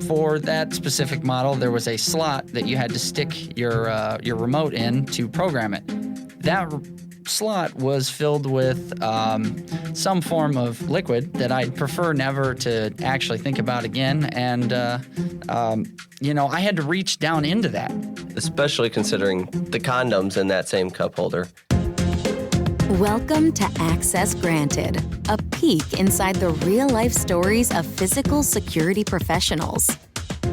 For that specific model, there was a slot that you had to stick your remote in to program it. That slot was filled with some form of liquid that I'd prefer never to actually think about again. And, I had to reach down into that. Especially considering the condoms in that same cup holder. Welcome to Access Granted, a peek inside the real-life stories of physical security professionals.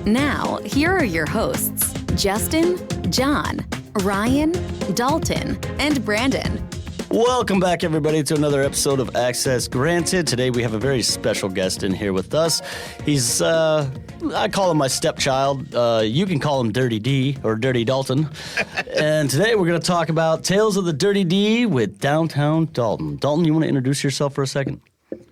Now, here are your hosts, Justin, John, Ryan, Dalton, and Brandon. Welcome back, everybody, to another episode of Access Granted. Today, we have a very special guest in here with us. He's, I call him my stepchild. You can call him Dirty D or Dirty Dalton. And today, we're going to talk about Tales of the Dirty D with Downtown Dalton. Dalton, you want to introduce yourself for a second?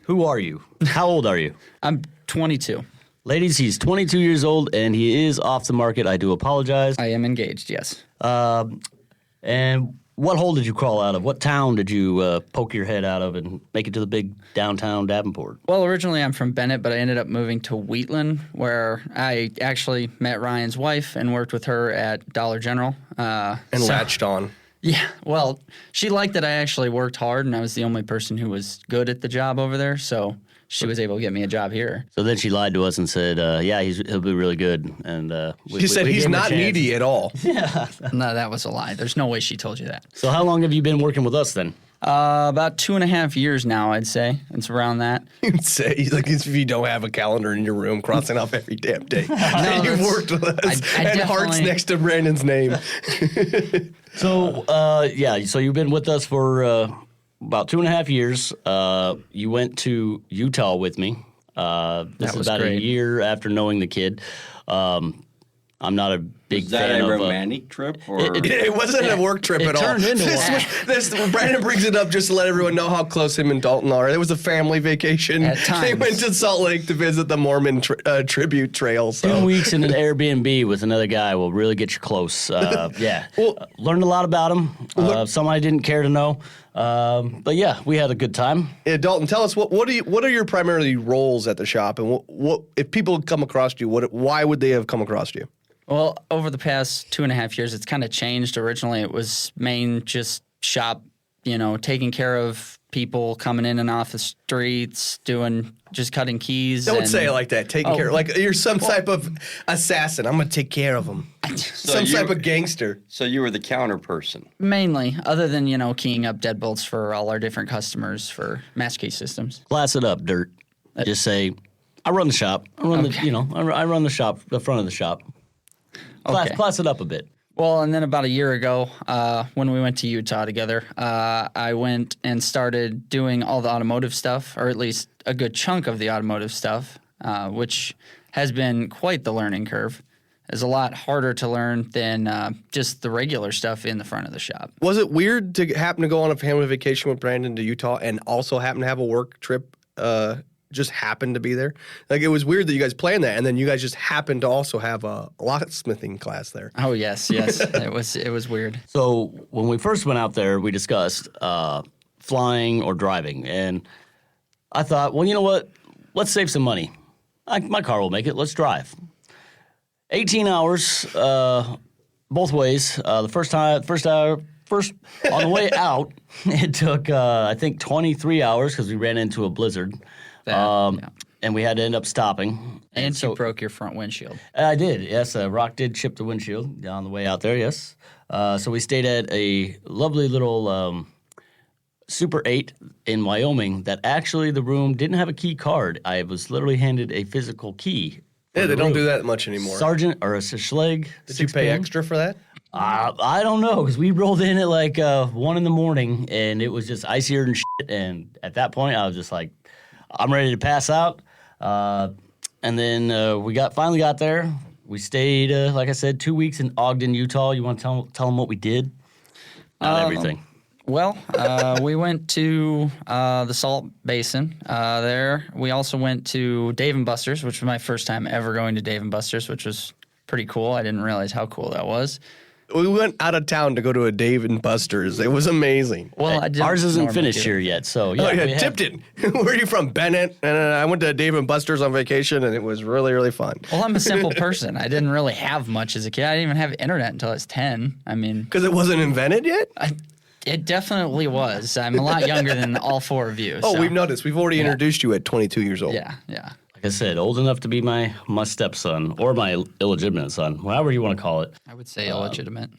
Who are you? How old are you? I'm 22. Ladies, he's 22 years old, and he is off the market. I do apologize. I am engaged, yes. And what hole did you crawl out of? What town did you poke your head out of and make it to the big downtown Davenport? Well, originally I'm from Bennett, but I ended up moving to Wheatland, where I actually met Ryan's wife and worked with her at Dollar General. Latched on. Yeah, well, she liked that I actually worked hard, and I was the only person who was good at the job over there, so she was able to get me a job here. So then she lied to us and said, he'll be really good. And she said he's not needy at all. Yeah. No, that was a lie. There's no way she told you that. So how long have you been working with us then? About 2.5 years now, I'd say. It's around that. You'd say, like, if you don't have a calendar in your room crossing off every damn day. No, you've worked with us. And hearts next to Brandon's name. So, so you've been with us for about 2.5 years. You went to Utah with me. This is about great. a year after knowing the kid. I'm not a big fan of... Was that a romantic trip? Or? It wasn't a work trip at all. It turned into one. Brandon brings it up just to let everyone know how close him and Dalton are. It was a family vacation. At times. They went to Salt Lake to visit the Mormon tribute trail. So. 2 weeks in an Airbnb with another guy will really get you close. Learned a lot about him. Some I didn't care to know. But yeah, we had a good time. Yeah, Dalton, tell us what are your primary roles at the shop, and what if people come across you? Why would they have come across you? Well, over the past 2.5 years, it's kind of changed. Originally, it was just shop, taking care of people coming in and off the streets, just cutting keys. Don't say it like that. Taking care, like you're some type of assassin. I'm gonna take care of them. Some type of gangster. So you were the counter person. Mainly, other than, keying up deadbolts for all our different customers for master key systems. Class it up, Dirt. Just say, I run the shop. I run I run the shop, the front of the shop. Class it up a bit. Well, and then about a year ago, when we went to Utah together, I went and started doing all the automotive stuff, or at least a good chunk of the automotive stuff, which has been quite the learning curve. It's a lot harder to learn than just the regular stuff in the front of the shop. Was it weird to happen to go on a family vacation with Brandon to Utah and also happen to have a work trip just happened to be there? Like, it was weird that you guys planned that, and then you guys just happened to also have a locksmithing class there. Oh, yes. It was weird. So when we first went out there, we discussed flying or driving, and I thought, well, you know what? Let's save some money. My car will make it. Let's drive. 18 hours both ways. The first on the way out, it took, I think, 23 hours because we ran into a blizzard. And we had to end up stopping. And so you broke your front windshield. I did, yes. Rock did chip the windshield on the way out there, yes. So we stayed at a lovely little Super 8 in Wyoming that actually the room didn't have a key card. I was literally handed a physical key. Yeah, they don't do that much anymore. Sergeant or a Schleg. Did you pay extra for that? I don't know, because we rolled in at like 1 in the morning, and it was just icier than shit. And at that point, I was just like, I'm ready to pass out. And then we finally got there. We stayed, like I said, 2 weeks in Ogden, Utah. You want to tell them what we did? Not everything. Well, we went to the Salt Basin there. We also went to Dave & Buster's, which was my first time ever going to Dave & Buster's, which was pretty cool. I didn't realize how cool that was. We went out of town to go to a Dave and Buster's. It was amazing. Well, I didn't Ours isn't normally finished do here it. yet, so yeah. Oh, yeah, we have- Tipton. Where are you from? Bennett. And I went to Dave and Buster's on vacation, and it was really, really fun. Well, I'm a simple person. I didn't really have much as a kid. I didn't even have internet until I was 10. I mean, Because it wasn't invented yet? it definitely was. I'm a lot younger than all four of you. Oh, so. we've noticed. We've already introduced you at 22 years old. Yeah, yeah. Like I said, old enough to be my stepson or my illegitimate son, however you want to call it. I would say illegitimate.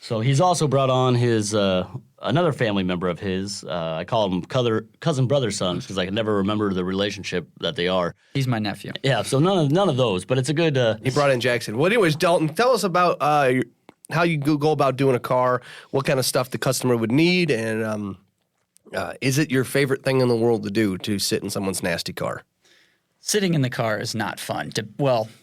So he's also brought on his another family member of his. I call him cousin brother son because I can never remember the relationship that they are. He's my nephew. Yeah, so none of those, but it's a good. He brought in Jackson. Well, anyways, Dalton, tell us about how you go about doing a car, what kind of stuff the customer would need, and is it your favorite thing in the world to do to sit in someone's nasty car? Sitting in the car is not fun.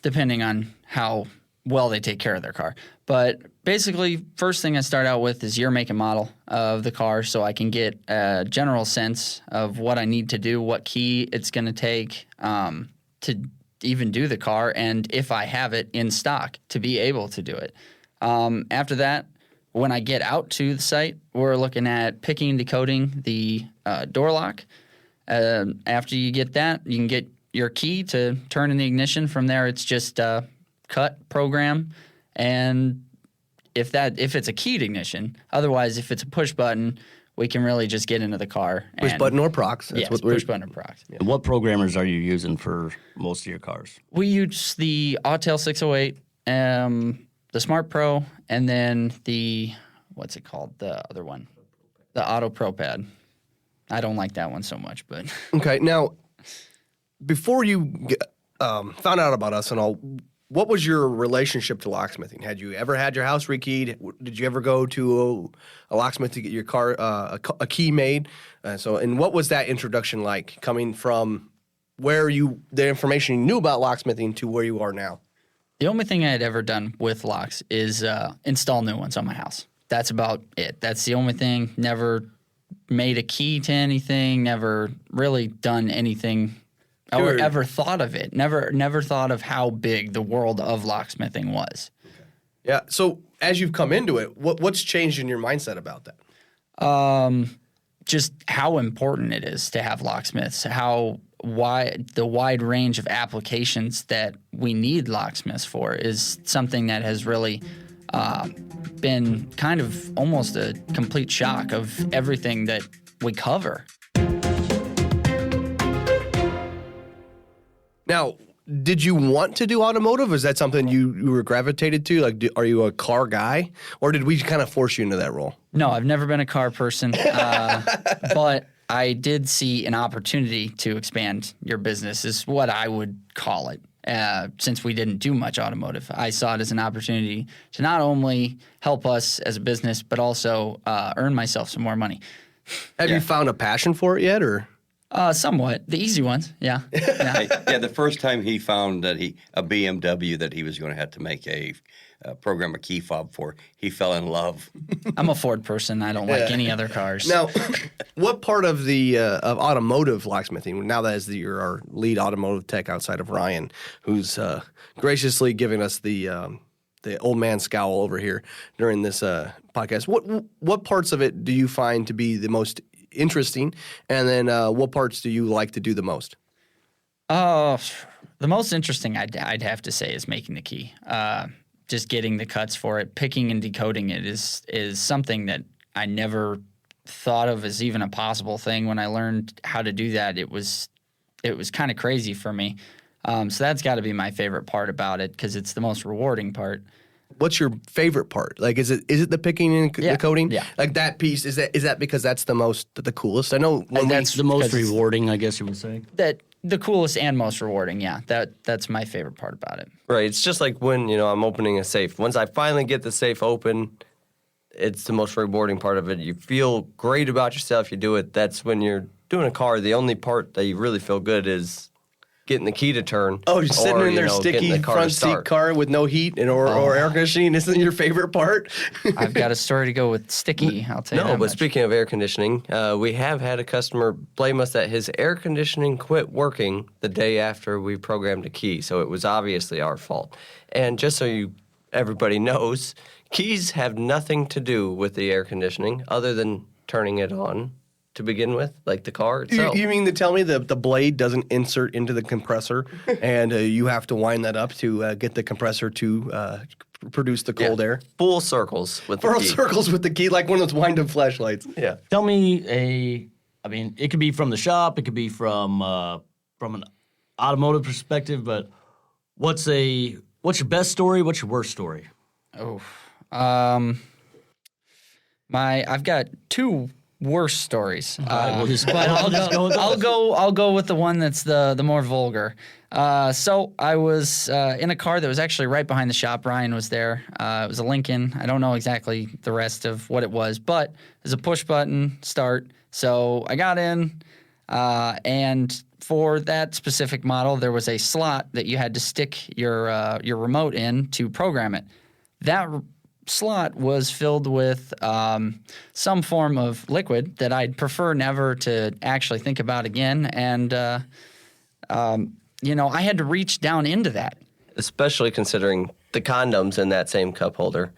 Depending on how well they take care of their car. But basically, first thing I start out with is year, make, and model of the car so I can get a general sense of what I need to do, what key it's going to take to even do the car, and if I have it in stock to be able to do it. After that, when I get out to the site, we're looking at picking and decoding the door lock. After you get that, you can get your key to turn in the ignition. From there, it's just cut, program, and if it's a keyed ignition. Otherwise, if it's a push button, we can really just get into the car. Push button or procs? That's Yes, what we're push button or procs. And what programmers are you using for most of your cars? We use the Autel 608, the Smart Pro, and then the, what's it called, the other one? The Auto Pro Pad. I don't like that one so much, but Okay, now, before you found out about us and all, what was your relationship to locksmithing? Had you ever had your house rekeyed? Did you ever go to a locksmith to get your car a key made? And what was that introduction like, coming from the information you knew about locksmithing to where you are now? the only thing I had ever done with locks is install new ones on my house. That's about it. That's the only thing. Never made a key to anything, never really done anything or ever thought of it. Never thought of how big the world of locksmithing was. Yeah. So as you've come into it, what's changed in your mindset about that? Just how important it is to have locksmiths, how the wide range of applications that we need locksmiths for is something that has really been kind of almost a complete shock of everything that we cover. Now, did you want to do automotive? Is that something you were gravitated to? Like, are you a car guy? Or did we kind of force you into that role? No, I've never been a car person, but I did see an opportunity to expand your business is what I would call it. Since we didn't do much automotive, I saw it as an opportunity to not only help us as a business, but also earn myself some more money. Have you found a passion for it yet, or? Somewhat. The easy ones, yeah. Yeah, the first time he found that a BMW that he was going to have to make program a key fob for, he fell in love. I'm a Ford person. I don't like any other cars. Now, what part of the of automotive locksmithing, now that you're our lead automotive tech outside of Ryan, who's graciously giving us the old man scowl over here during this podcast, what parts of it do you find to be the most interesting, and then what parts do you like to do the most? The most interesting I'd have to say is making the key. Just getting the cuts for it, picking and decoding it is something that I never thought of as even a possible thing. When I learned how to do that, it was kind of crazy for me. So that's got to be my favorite part about it because it's the most rewarding part. What's your favorite part? Like, is it the picking and decoding? Yeah. Like that piece, is that because that's the coolest? I know when That's the most because- rewarding, I guess you would say. That the coolest and most rewarding, yeah. That's my favorite part about it. Right. It's just like when, I'm opening a safe. Once I finally get the safe open, it's the most rewarding part of it. You feel great about yourself. You do it. That's when you're doing a car. The only part that you really feel good is getting the key to turn. Oh, you're sitting or, in their getting sticky the car front to seat start. car with no heat or air conditioning isn't your favorite part? I've got a story to go with sticky, I'll tell you No, that but much. speaking of air conditioning, we have had a customer blame us that his air conditioning quit working the day after we programmed a key, so it was obviously our fault. And just so you everybody knows, keys have nothing to do with the air conditioning other than turning it on to begin with, like the car itself. You mean to tell me the blade doesn't insert into the compressor and you have to wind that up to get the compressor to produce the cold air? Full circles with the Full key. circles with the key, like one of those wind-up flashlights. Yeah. Tell me it could be from the shop, it could be from an automotive perspective, but what's your best story? What's your worst story? Oh, I've got two worse stories. We'll just But I'll go with the one that's the more vulgar. So I was in a car that was actually right behind the shop. Ryan was there. It was a Lincoln. I don't know exactly the rest of what it was, but it was a push button start. So I got in, and for that specific model, there was a slot that you had to stick your remote in to program it. That slot was filled with some form of liquid that I'd prefer never to actually think about again. And, I had to reach down into that. Especially considering the condoms in that same cup holder.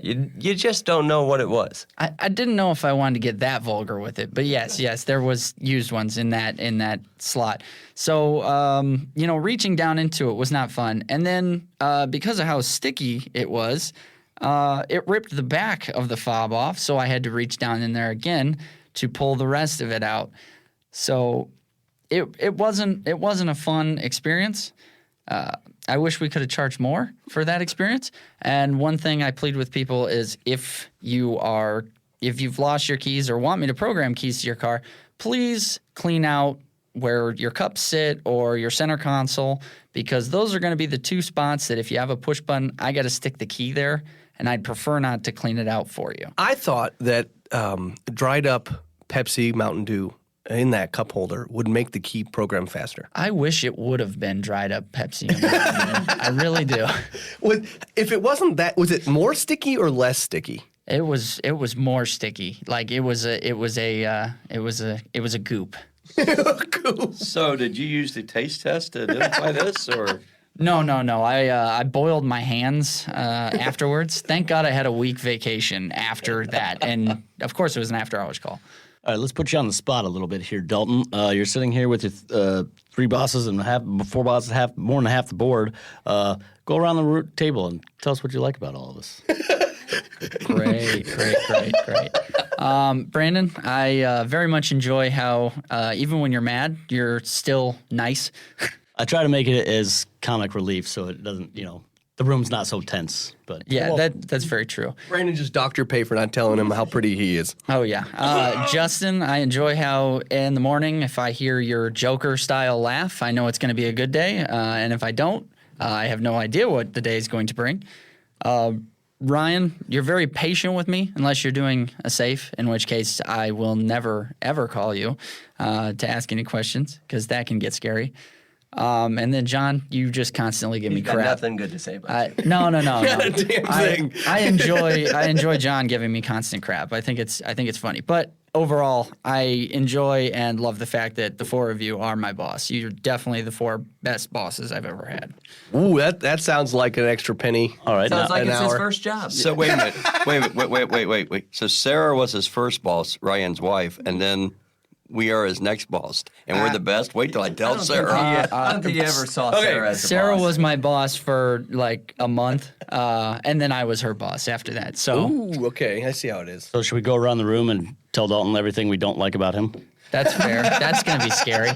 You just don't know what it was. I didn't know if I wanted to get that vulgar with it, but yes, there was used ones in that slot. So, reaching down into it was not fun. And then because of how sticky it was, it ripped the back of the fob off, so I had to reach down in there again to pull the rest of it out. So it wasn't a fun experience. I wish we could have charged more for that experience. And one thing I plead with people is if you've lost your keys or want me to program keys to your car, please clean out where your cups sit or your center console, because those are going to be the two spots that if you have a push button, I got to stick the key there, and I'd prefer not to clean it out for you. I thought that dried up Pepsi, Mountain Dew in that cup holder would make the key program faster. I wish it would have been dried up Pepsi. I really do. If it wasn't that, was it more sticky or less sticky? It was more sticky. Like it was a goop. Cool. So, did you use the taste test to identify this, or? No. I boiled my hands afterwards. Thank God I had a week vacation after that, and of course it was an after-hours call. All right, let's put you on the spot a little bit here, Dalton. You're sitting here with your three bosses and four bosses, more than half the board. Go around the table and tell us what you like about all of this. Great. Brandon, I very much enjoy how even when you're mad, you're still nice. I try to make it as comic relief so it doesn't, the room's not so tense. But Yeah, that's very true. Brandon just docked your pay for not telling him how pretty he is. Oh, yeah. Justin, I enjoy how in the morning, if I hear your Joker-style laugh, I know it's going to be a good day. And if I don't, I have no idea what the day is going to bring. Ryan, you're very patient with me unless you're doing a safe, in which case I will never, ever call you to ask any questions because that can get scary. And then, John, you just constantly give me Got crap. nothing good to say about it. No. Damn thing. I enjoy John giving me constant crap. I think it's funny. But overall, I enjoy and love the fact that the four of you are my boss. You're definitely the four best bosses I've ever had. Ooh, that sounds like an extra penny. all right, Sounds like an it's his hour. first job. So wait a minute. Wait. So Sarah was his first boss, Ryan's wife, and then we are his next boss, and we're the best. Wait till I tell Sarah. I don't think he ever saw Sarah as a Sarah boss. was my boss for like a month, and then I was her boss after that. So Ooh, okay. I see how it is. So should we go around the room and tell Dalton everything we don't like about him? that's fair. That's going to be scary.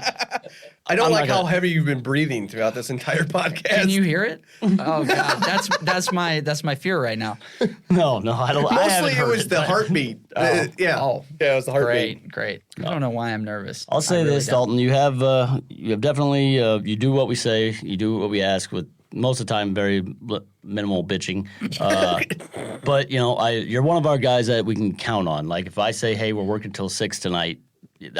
I don't I'm like not how gonna- heavy you've been breathing throughout this entire podcast. Can you hear it? Oh God, that's my fear right now. No, I don't. I haven't Mostly it heard was the but- heartbeat. Oh. Yeah, it was the heartbeat. Great. I don't know why I'm nervous. I'll say I really this, don't. Dalton. You have definitely you do what we say, you do what we ask with most of the time very minimal bitching. But you're one of our guys that we can count on. Like if I say, hey, we're working till 6 tonight,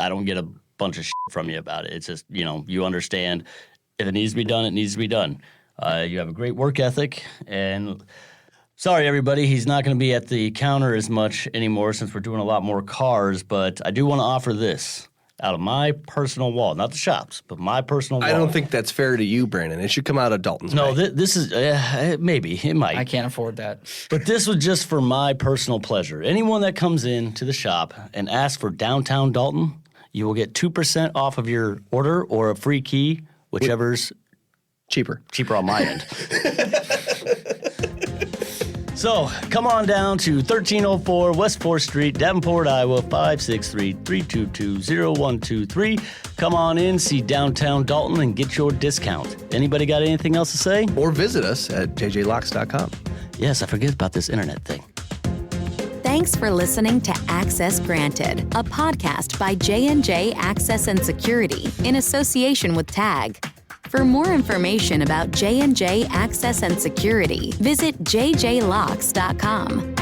I don't get a bunch of shit from you about it. It's just you understand if it needs to be done, it needs to be done. You have a great work ethic, and sorry everybody, he's not going to be at the counter as much anymore since we're doing a lot more cars. But I do want to offer this. out of my personal wallet, not the shops, but my personal wallet. I don't think that's fair to you, Brandon. It should come out of Dalton's No, pay. this is maybe it might. I can't afford that. But this was just for my personal pleasure. Anyone that comes in to the shop and asks for Downtown Dalton, you will get 2% off of your order or a free key, whichever's Cheaper. cheaper on my end. So come on down to 1304 West 4th Street, Davenport, Iowa, 563-322-0123. Come on in, see Downtown Dalton, and get your discount. Anybody got anything else to say? Or visit us at jjlocks.com. Yes, I forget about this internet thing. Thanks for listening to Access Granted, a podcast by J&J Access and Security in association with TAG. For more information about J&J Access and Security, visit jjlocks.com.